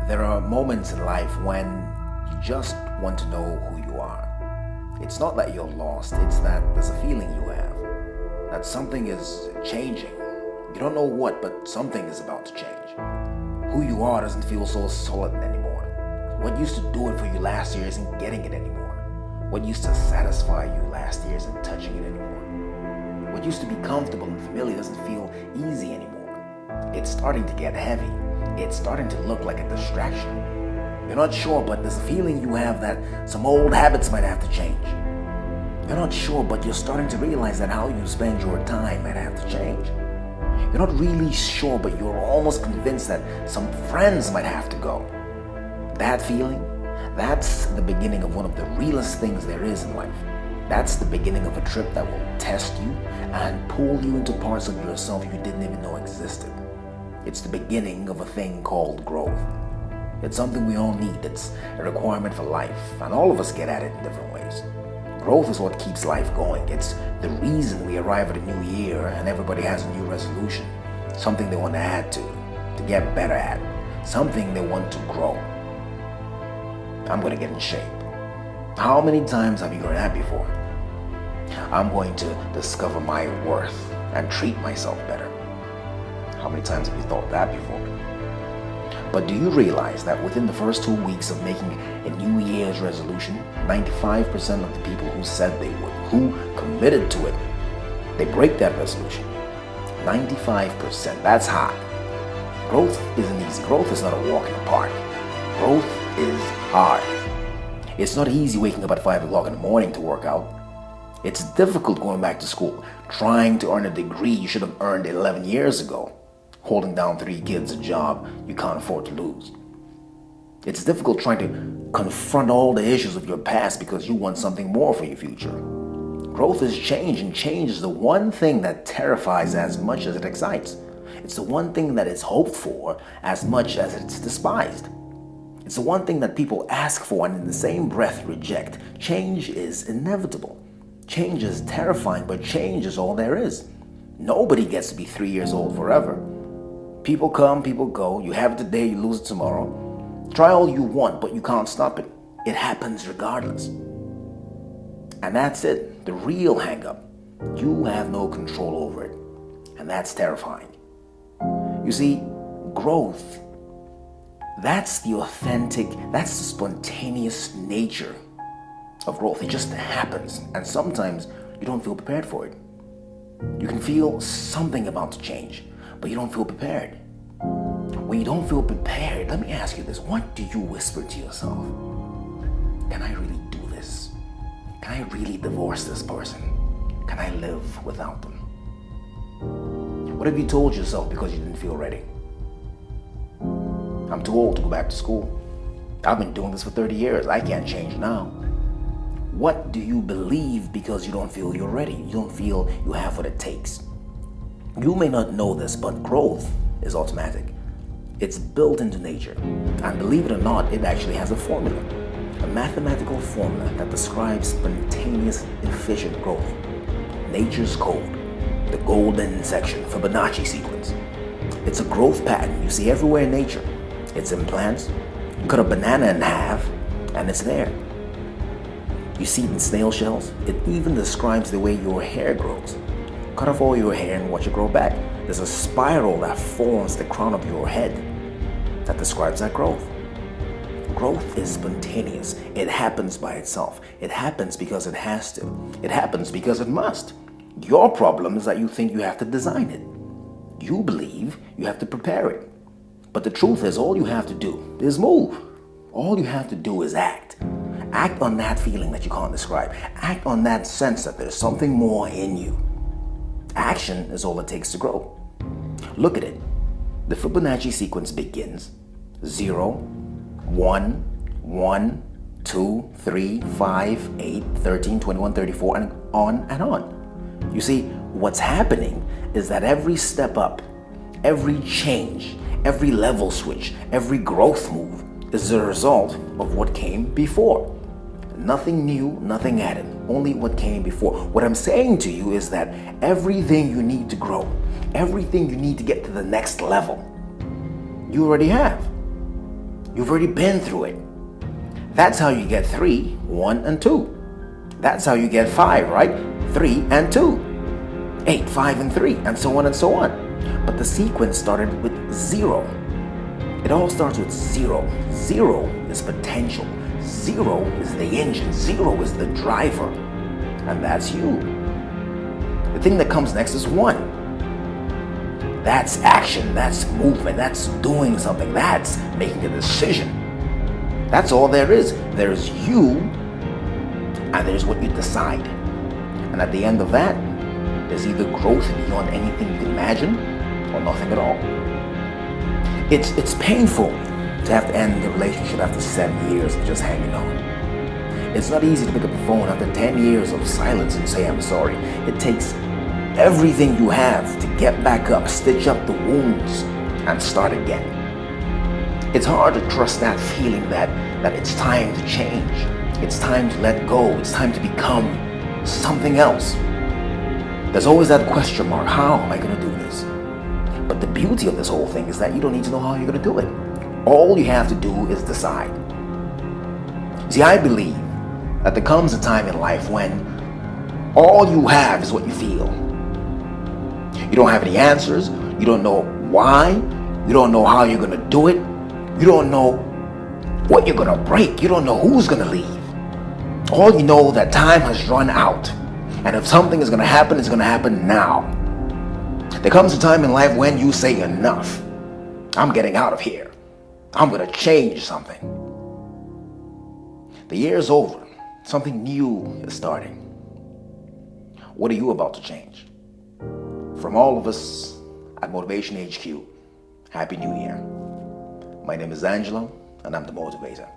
There are moments in life when you just want to know who you are. It's not that you're lost, it's that there's a feeling you have that something is changing. You don't know what, but something is about to change. Who you are doesn't feel so solid anymore. What used to do it for you last year isn't getting it anymore. What used to satisfy you last year isn't touching it anymore. What used to be comfortable and familiar doesn't feel easy anymore. It's starting to get heavy. It's starting to look like a distraction. You're not sure, but there's a feeling you have that some old habits might have to change. You're not sure, but you're starting to realize that how you spend your time might have to change. You're not really sure, but you're almost convinced that some friends might have to go. That feeling, that's the beginning of one of the realest things there is in life. That's the beginning of a trip that will test you and pull you into parts of yourself you didn't even know existed. It's the beginning of a thing called growth. It's something we all need. It's a requirement for life, and all of us get at it in different ways. Growth is what keeps life going. It's the reason we arrive at a new year and everybody has a new resolution, something they want to add to get better at, something they want to grow. I'm going to get in shape. How many times have you heard that before? I'm going to discover my worth and treat myself better. How many times have you thought that before? But do you realize that within the first 2 weeks of making a New Year's resolution, 95% of the people who said they would, who committed to it, they break that resolution? 95%, that's high. Growth isn't easy. Growth is not a walk in the park. Growth is hard. It's not easy waking up at 5 o'clock in the morning to work out. It's difficult going back to school, trying to earn a degree you should have earned 11 years ago, holding down 3 kids, a job you can't afford to lose. It's difficult trying to confront all the issues of your past because you want something more for your future. Growth is change, and change is the one thing that terrifies as much as it excites. It's the one thing that is hoped for as much as it's despised. It's the one thing that people ask for and in the same breath reject. Change is inevitable. Change is terrifying, but change is all there is. Nobody gets to be 3 years old forever. People come, people go. You have it today, you lose it tomorrow. Try all you want, but you can't stop it. It happens regardless. And that's it, the real hang-up. You have no control over it. And that's terrifying. You see, growth, that's the authentic, that's the spontaneous nature of growth. It just happens. And sometimes you don't feel prepared for it. You can feel something about to change, but you don't feel prepared. When you don't feel prepared, let me ask you this. What do you whisper to yourself? Can I really do this? Can I really divorce this person? Can I live without them? What have you told yourself because you didn't feel ready? I'm too old to go back to school. I've been doing this for 30 years. I can't change now. What do you believe because you don't feel you're ready? You don't feel you have what it takes. You may not know this, but growth is automatic. It's built into nature. And believe it or not, it actually has a formula. A mathematical formula that describes spontaneous, efficient growth. Nature's code. The golden section, Fibonacci sequence. It's a growth pattern you see everywhere in nature. It's in plants. You cut a banana in half, and it's there. You see it in snail shells. It even describes the way your hair grows. Cut off all your hair and watch it grow back. There's a spiral that forms the crown of your head that describes that growth. Growth is spontaneous. It happens by itself. It happens because it has to. It happens because it must. Your problem is that you think you have to design it. You believe you have to prepare it. But the truth is, all you have to do is move. All you have to do is act. Act on that feeling that you can't describe. Act on that sense that there's something more in you. Action is all it takes to grow. Look at it. The Fibonacci sequence begins 0, 1, 1, 2, 3, 5, 8, 13, 21, 34, and on and on. You see, what's happening is that every step up, every change, every level switch, every growth move is a result of what came before. Nothing new, nothing added, only what came before. What I'm saying to you is that everything you need to grow, everything you need to get to the next level, you already have. You've already been through it. That's how you get 3, 1, and 2. That's how you get 5, right? 3 and 2. 8, 5, and 3, and so on and so on. But the sequence started with 0. It all starts with 0. 0 is potential. 0 is the engine. 0 is the driver. And that's you. The thing that comes next is 1. That's action. That's movement. That's doing something. That's making a decision. That's all there is. There's you, and there's what you decide. And at the end of that, there's either growth beyond anything you can imagine, or nothing at all. It's painful to have to end the relationship after 7 years of just hanging on. It's not easy to pick up the phone after 10 years of silence and say I'm sorry. It takes everything you have to get back up, stitch up the wounds, and start again. It's hard to trust that feeling that it's time to change. It's time to let go. It's time to become something else. There's always that question mark, how am I going to do this? But the beauty of this whole thing is that you don't need to know how you're going to do it. All you have to do is decide. See, I believe that there comes a time in life when all you have is what you feel. You don't have any answers. You don't know why. You don't know how you're going to do it. You don't know what you're going to break. You don't know who's going to leave. All you know that time has run out. And if something is going to happen, it's going to happen now. There comes a time in life when you say enough. I'm getting out of here. I'm going to change something. The year's over. Something new is starting. What are you about to change? From all of us at Motivation HQ, Happy New Year. My name is Angelo, and I'm the motivator.